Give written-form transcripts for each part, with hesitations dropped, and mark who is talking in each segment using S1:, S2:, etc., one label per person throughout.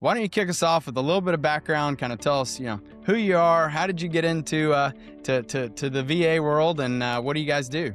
S1: Why don't you kick us off with a little bit of background, kind of tell us, who you are, how did you get into to the VA world, and what do you guys do?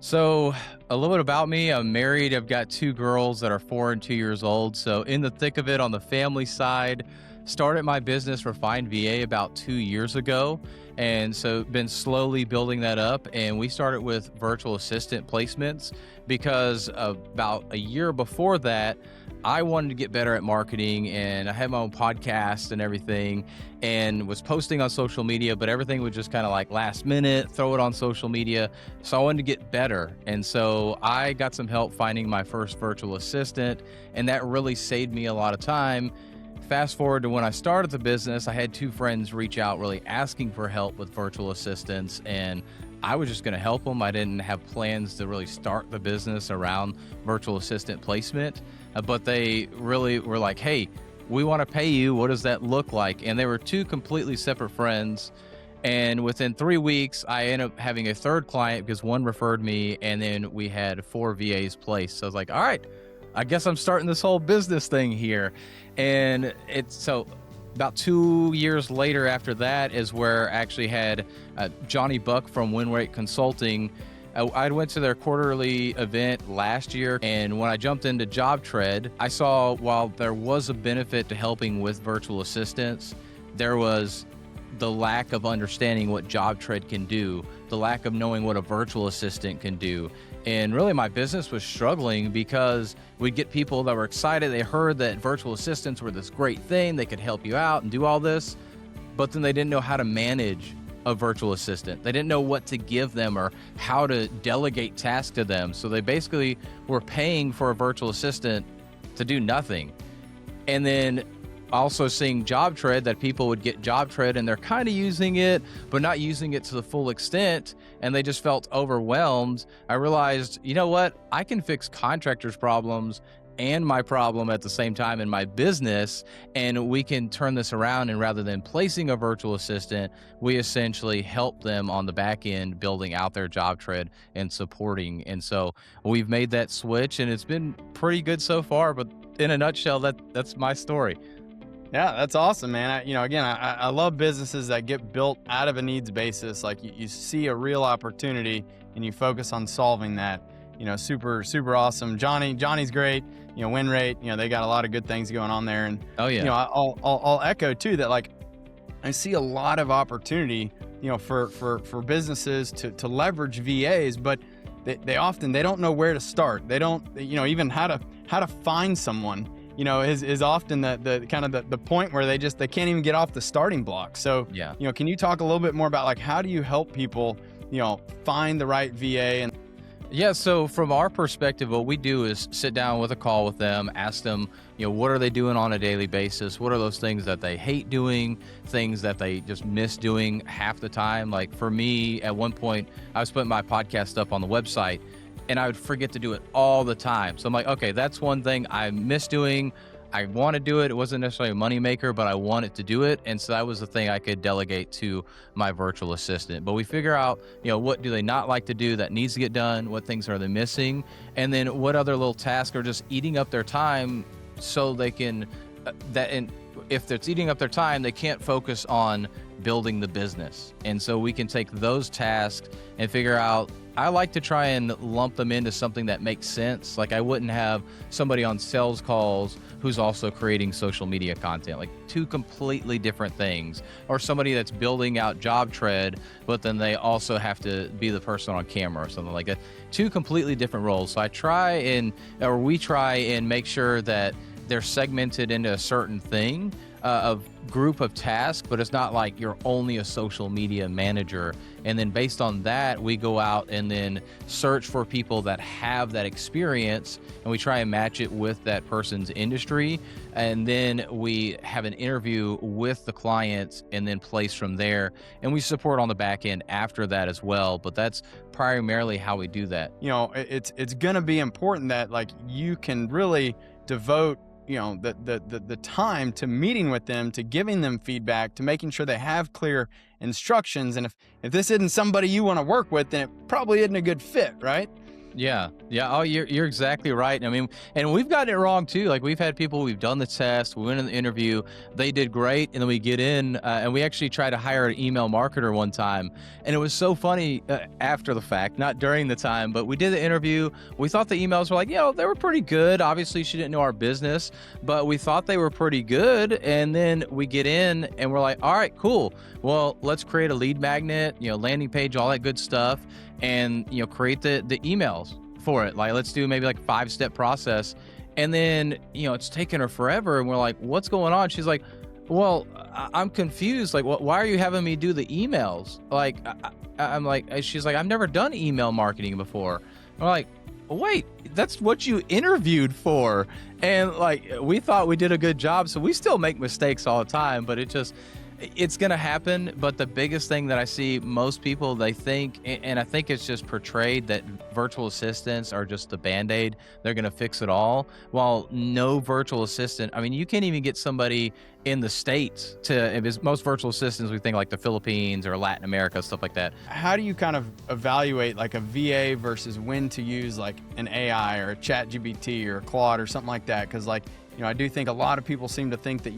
S2: So, a little bit about me. I'm married. I've got two girls that are 4 and 2 years old. So, in the thick of it on the family side, started my business Refined VA about 2 years ago. And so, been slowly building that up. And we started with virtual assistant placements because about a year before that, I wanted to get better at marketing and I had my own podcast and everything and was posting on social media, but everything was just kind of like last minute, throw it on social media. So I wanted to get better. And so I got some help finding my first virtual assistant, and that really saved me a lot of time. Fast forward to when I started the business, I had two friends reach out really asking for help with virtual assistants, and I was just going to help them. I didn't have plans to really start the business around virtual assistant placement, but they really were like, hey, we want to pay you. What does that look like? And they were two completely separate friends. And within 3 weeks, I ended up having a third client because one referred me, and then we had four VAs placed. So I was like, all right, I guess I'm starting this whole business thing here. And it's so about 2 years later after that is where I actually had Johnny Buck from Win Rate Consulting. I went to their quarterly event last year, and when I jumped into JobTread, I saw while there was a benefit to helping with virtual assistants, there was the lack of understanding what JobTread can do, the lack of knowing what a virtual assistant can do. And really my business was struggling because we'd get people that were excited. They heard that virtual assistants were this great thing. They could help you out and do all this, but then they didn't know how to manage a virtual assistant. They didn't know what to give them or how to delegate tasks to them. So they basically were paying for a virtual assistant to do nothing. And then also seeing JobTread, that people would get JobTread and they're kind of using it, but not using it to the full extent. And they just felt overwhelmed. I realized, you know what? I can fix contractors' problems and my problem at the same time in my business. And we can turn this around. And rather than placing a virtual assistant, we essentially help them on the back end, building out their JobTread and supporting. And so we've made that switch, and it's been pretty good so far. But in a nutshell, that's my story.
S1: Yeah, that's awesome, man. I love businesses that get built out of a needs basis. Like you see a real opportunity and you focus on solving that. Super, super awesome. Johnny's great. Win rate, they got a lot of good things going on there. And,
S2: Oh, yeah.
S1: I'll echo too that, like, I see a lot of opportunity, for businesses to leverage VAs, but they often, they don't know where to start. They don't, even how to find someone, is often the kind of the point where they can't even get off the starting block. So,
S2: Yeah.
S1: Can you talk a little bit more about, like, how do you help people, find the right VA? And
S2: Yeah, so from our perspective, what we do is sit down with a call with them, ask them, what are they doing on a daily basis? What are those things that they hate doing, things that they just miss doing half the time? Like for me, at one point, I was putting my podcast up on the website and I would forget to do it all the time. So I'm like, okay, that's one thing I miss doing. I want to do it. It wasn't necessarily a moneymaker, but I wanted to do it. And so that was the thing I could delegate to my virtual assistant. But we figure out, what do they not like to do that needs to get done? What things are they missing? And then what other little tasks are just eating up their time so they can, and if it's eating up their time, they can't focus on building the business. And so we can take those tasks and figure out, I like to try and lump them into something that makes sense. Like I wouldn't have somebody on sales calls who's also creating social media content, like two completely different things. Or somebody that's building out JobTread, but then they also have to be the person on camera or something like that. Two completely different roles. So we try and make sure that they're segmented into a certain thing, a group of tasks, but it's not like you're only a social media manager. And then based on that, we go out and then search for people that have that experience, and we try and match it with that person's industry. And then we have an interview with the clients and then place from there. And we support on the back end after that as well. But that's primarily how we do that.
S1: It's going to be important that, like, you can really devote the time to meeting with them, to giving them feedback, to making sure they have clear instructions. And if this isn't somebody you want to work with, then it probably isn't a good fit, right?
S2: Yeah. Yeah. Oh, you're exactly right. I mean, and we've gotten it wrong too. Like we've had people, we've done the test, we went in the interview, they did great, and then we get in, and we actually tried to hire an email marketer one time, and it was so funny after the fact, not during the time, but we did the interview. We thought the emails were like, they were pretty good. Obviously, she didn't know our business, but we thought they were pretty good. And then we get in, and we're like, all right, cool. Well, let's create a lead magnet, landing page, all that good stuff, and create the emails for it. Like let's do maybe like 5-step process. And then it's taking her forever, and we're like, what's going on? She's like, well, I'm confused. Like, why are you having me do the emails? Like I'm like, she's like, I've never done email marketing before. I'm like, wait, that's what you interviewed for. And like we thought we did a good job, so we still make mistakes all the time, but it's going to happen. But the biggest thing that I see most people, they think, and I think it's just portrayed, that virtual assistants are just the Band-Aid. They're going to fix it all. While no virtual assistant, I mean, you can't even get somebody in the States if most virtual assistants, we think like the Philippines or Latin America, stuff like that.
S1: How do you kind of evaluate like a VA versus when to use like an AI or a chat GPT or a Claude or something like that? Because like, I do think a lot of people seem to think that,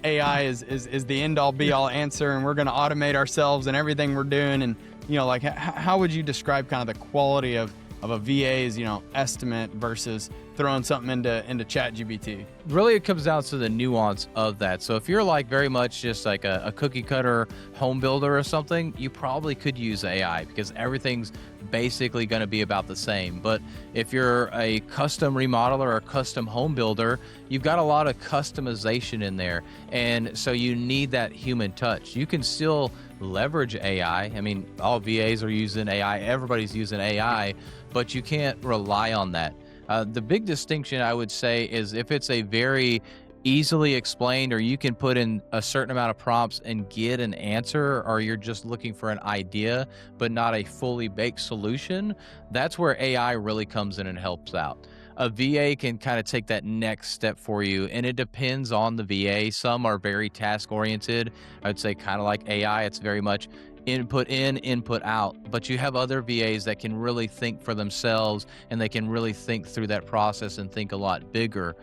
S1: AI is the end all be all answer, and we're going to automate ourselves and everything we're doing. And, like how would you describe kind of the quality of a VA's, estimate versus throwing something into chat GPT?
S2: Really, it comes down to the nuance of that. So if you're like very much just like a cookie cutter home builder or something, you probably could use AI because everything's basically going to be about the same. But if you're a custom remodeler or a custom home builder, you've got a lot of customization in there. And so you need that human touch. You can still leverage AI. I mean, all VAs are using AI. Everybody's using AI, but you can't rely on that. The big distinction, I would say, is if it's a very easily explained, or you can put in a certain amount of prompts and get an answer, or you're just looking for an idea but not a fully baked solution, that's where AI really comes in and helps out. A VA can kind of take that next step for you, and it depends on the VA. Some are very task oriented. I'd say kind of like AI, it's very much input in, input out. But you have other VAs that can really think for themselves, and they can really think through that process and think a lot bigger.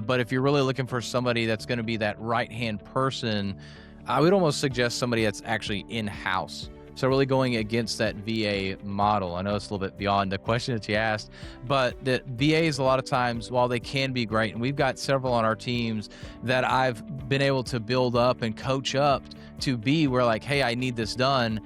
S2: But if you're really looking for somebody that's going to be that right-hand person, I would almost suggest somebody that's actually in-house. So really going against that VA model. I know it's a little bit beyond the question that you asked, but the VAs a lot of times, while they can be great, and we've got several on our teams that I've been able to build up and coach up to be where like, hey, I need this done,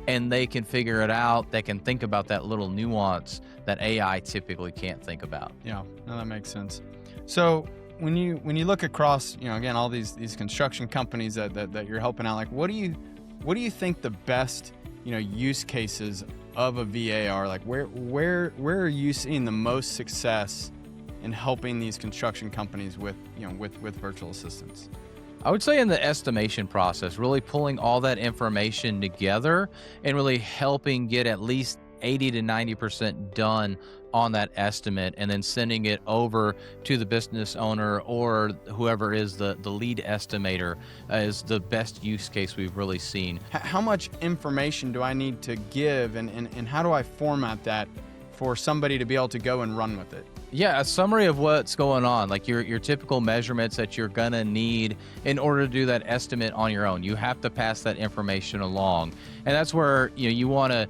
S2: and they can figure it out. They can think about that little nuance that AI typically can't think about.
S1: Yeah, no, that makes sense. So when you look across, again, all these construction companies that you're helping out, like what do you think the best use cases of a VA are? Like where are you seeing the most success in helping these construction companies with virtual assistants?
S2: I would say in the estimation process, really pulling all that information together and really helping get at least 80 to 90% done on that estimate, and then sending it over to the business owner or whoever is the lead estimator is the best use case we've really seen.
S1: How much information do I need to give, and how do I format that for somebody to be able to go and run with it?
S2: Yeah, a summary of what's going on, like your typical measurements that you're gonna need in order to do that estimate on your own. You have to pass that information along, and that's where you want to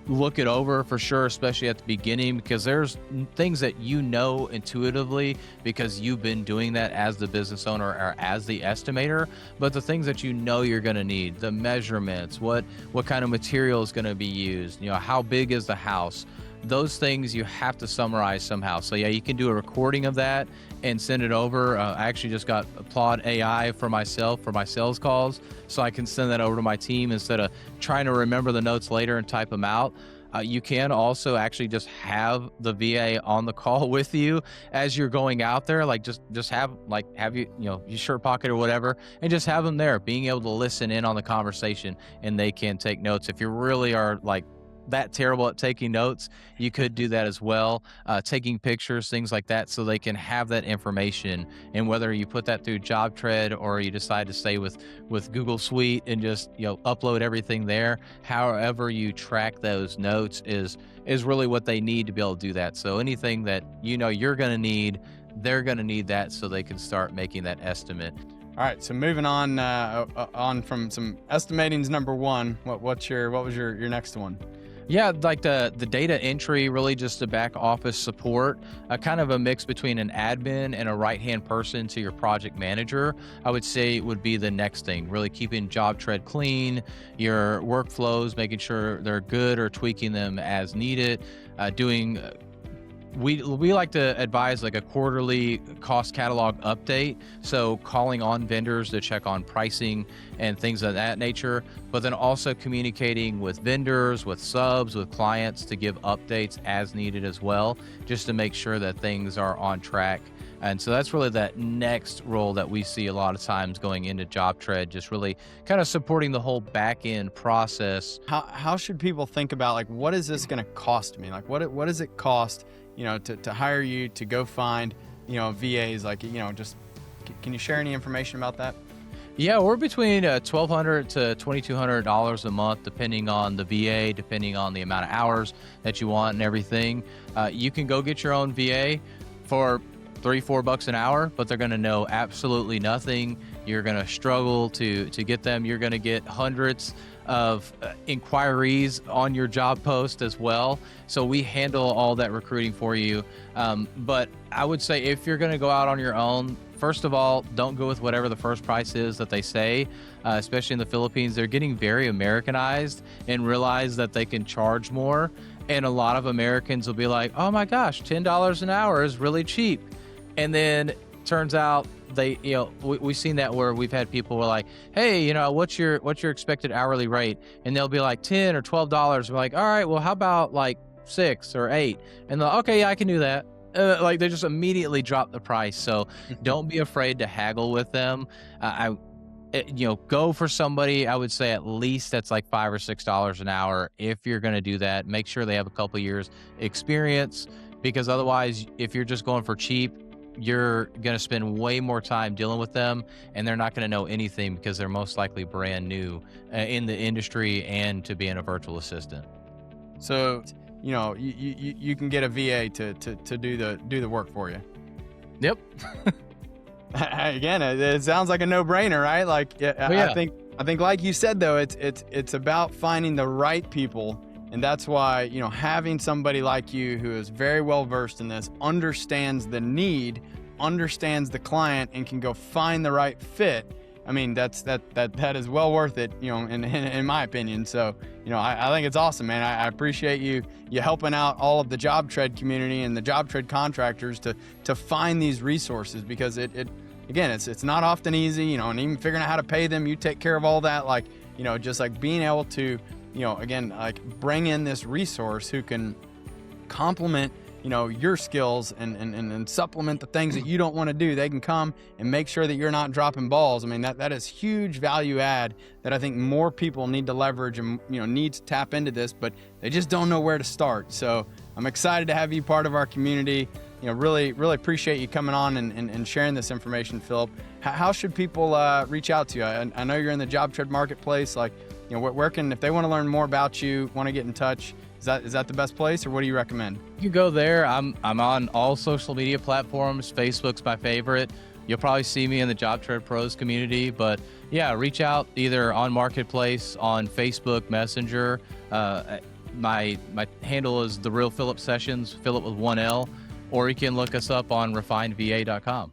S2: look it over for sure, especially at the beginning, because there's things that intuitively because you've been doing that as the business owner or as the estimator. But the things that you're going to need, the measurements, what kind of material is going to be used, how big is the house, those things you have to summarize somehow. So yeah, you can do a recording of that and send it over. I actually just got Applaud AI for myself for my sales calls, so I can send that over to my team instead of trying to remember the notes later and type them out. You can also actually just have the VA on the call with you as you're going out there, like just have your shirt pocket or whatever, and just have them there, being able to listen in on the conversation, and they can take notes if you really are like that terrible at taking notes, you could do that as well. Taking pictures, things like that, so they can have that information. And whether you put that through JobTread or you decide to stay with Google Suite and just upload everything there, however you track those notes is really what they need to be able to do that. So anything that you're going to need, they're going to need that so they can start making that estimate.
S1: All right, so moving on from some estimating's number one. What was your next one?
S2: Yeah, like the data entry, really just the back office support, kind of a mix between an admin and a right-hand person to your project manager, I would say would be the next thing. Really keeping JobTread clean, your workflows, making sure they're good or tweaking them as needed, doing we like to advise like a quarterly cost catalog update. So calling on vendors to check on pricing and things of that nature, but then also communicating with vendors, with subs, with clients to give updates as needed as well, just to make sure that things are on track. And so that's really that next role that we see a lot of times going into JobTread, just really kind of supporting the whole back end process.
S1: How should people think about, like, what is this going to cost me? Like, what does it cost, to hire you, to go find, VAs? Like, just can you share any information about that?
S2: Yeah, we're between $1,200 to $2,200 a month, depending on the VA, depending on the amount of hours that you want and everything. You can go get your own VA for $3-4 an hour, but they're going to know absolutely nothing. You're going to struggle to get them. You're going to get hundreds of inquiries on your job post as well. So we handle all that recruiting for you. But I would say if you're going to go out on your own, first of all, don't go with whatever the first price is that they say, especially in the Philippines. They're getting very Americanized and realize that they can charge more. And a lot of Americans will be like, oh my gosh, $10 an hour is really cheap. And then turns out we've seen that where we've had people who are like, hey, what's your expected hourly rate? And they'll be like $10 or $12. We're like, all right, well, how about like $6 or $8? And they're like, okay, yeah, I can do that. Like they just immediately drop the price. So don't be afraid to haggle with them. Go for somebody, I would say at least that's like $5 or $6 an hour. If you're going to do that, make sure they have a couple years experience, because otherwise, if you're just going for cheap, you're going to spend way more time dealing with them, and they're not going to know anything because they're most likely brand new in the industry and to being a virtual assistant.
S1: So, you can get a VA to do the work for you.
S2: Yep.
S1: Again, it sounds like a no-brainer, right? Like,
S2: yeah.
S1: I think, like you said, though, it's about finding the right people. And that's why, having somebody like you who is very well versed in this, understands the need, understands the client, and can go find the right fit. I mean, that is well worth it, in my opinion. So, I think it's awesome, man. I appreciate you helping out all of the JobTread community and the JobTread contractors to find these resources, because it's not often easy, and even figuring out how to pay them, you take care of all that. Like, just like being able to, again, like bring in this resource who can complement, your skills and supplement the things that you don't want to do. They can come and make sure that you're not dropping balls. I mean, that is huge value add that I think more people need to leverage and, need to tap into this, but they just don't know where to start. So I'm excited to have you part of our community. Really, really appreciate you coming on and sharing this information, Philip. How should people reach out to you? I know you're in the JobTread marketplace. Like, where can, if they want to learn more about you, want to get in touch, is that the best place, or what do you recommend?
S2: You can go there. I'm on all social media platforms. Facebook's my favorite. You'll probably see me in the JobTread Pros community, but yeah, reach out either on Marketplace, on Facebook Messenger. My handle is The Real Philip Sessions, Philip with one L, or you can look us up on refinedva.com.